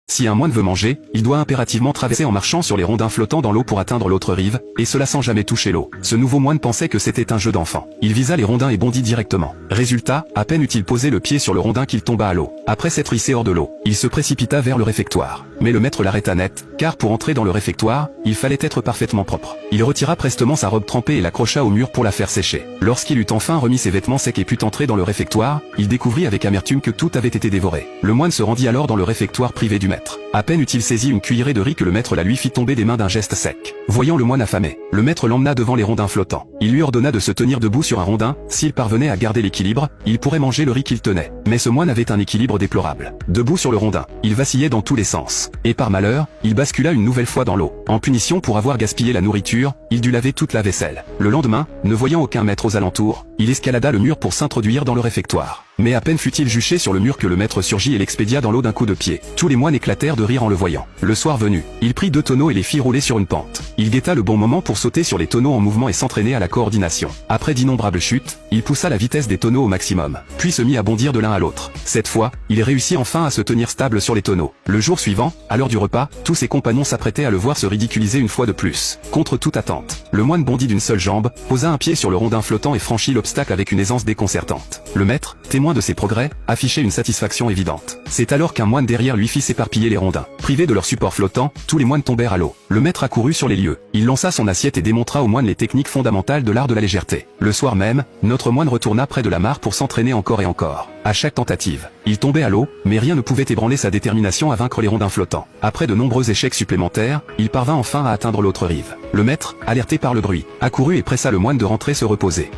Si un moine veut manger, il doit impérativement traverser en marchant sur les rondins flottants dans l'eau pour atteindre l'autre rive, et cela sans jamais toucher l'eau. Ce nouveau moine pensait que c'était un jeu d'enfant. Il visa les rondins et bondit directement. Résultat, à peine eut-il posé le pied sur le rondin qu'il tomba à l'eau. Après s'être hissé hors de l'eau, il se précipita vers le réfectoire. Mais le maître l'arrêta net, car pour entrer dans le réfectoire, il fallait être parfaitement propre. Il retira prestement sa robe trempée et l'accrocha au mur pour la faire sécher. Lorsqu'il eut enfin remis ses vêtements secs et put entrer dans le réfectoire, il découvrit avec amertume que tout avait été dévoré. Le moine se rendit alors dans le réfectoire privé du maître. À peine eut-il saisi une cuillerée de riz que le maître la lui fit tomber des mains d'un geste sec. Voyant le moine affamé, le maître l'emmena devant les rondins flottants. Il lui ordonna de se tenir debout sur un rondin. S'il parvenait à garder l'équilibre, il pourrait manger le riz qu'il tenait. Mais ce moine avait un équilibre déplorable. Debout sur le rondin, il vacillait dans tous les sens. Et par malheur, il bascula une nouvelle fois dans l'eau. En punition pour avoir gaspillé la nourriture, il dut laver toute la vaisselle. Le lendemain, ne voyant aucun maître aux alentours, il escalada le mur pour s'introduire dans le réfectoire. Mais à peine fut-il juché sur le mur que le maître surgit et l'expédia dans l'eau d'un coup de pied. Tous les moines éclatèrent de rire en le voyant. Le soir venu, il prit 2 tonneaux et les fit rouler sur une pente. Il guetta le bon moment pour sauter sur les tonneaux en mouvement et s'entraîner à la coordination. Après d'innombrables chutes, il poussa la vitesse des tonneaux au maximum, puis se mit à bondir de l'un à l'autre. Cette fois, il réussit enfin à se tenir stable sur les tonneaux. Le jour suivant, à l'heure du repas, tous ses compagnons s'apprêtaient à le voir se ridiculiser une fois de plus. Contre toute attente, le moine bondit d'une seule jambe, posa un pied sur le rondin flottant et franchit l'obstacle avec une aisance déconcertante. Le maître, témoin de ses progrès, affichait une satisfaction évidente. C'est alors qu'un moine derrière lui fit s'éparpiller les rondins. Privés de leur support flottant, tous les moines tombèrent à l'eau. Le maître accourut sur les lieux. Il lança son assiette et démontra aux moines les techniques fondamentales de l'art de la légèreté. Le soir même, notre moine retourna près de la mare pour s'entraîner encore et encore. À chaque tentative, il tombait à l'eau, mais rien ne pouvait ébranler sa détermination à vaincre les rondins flottants. Après de nombreux échecs supplémentaires, il parvint enfin à atteindre l'autre rive. Le maître, alerté par le bruit, accourut et pressa le moine de rentrer se reposer.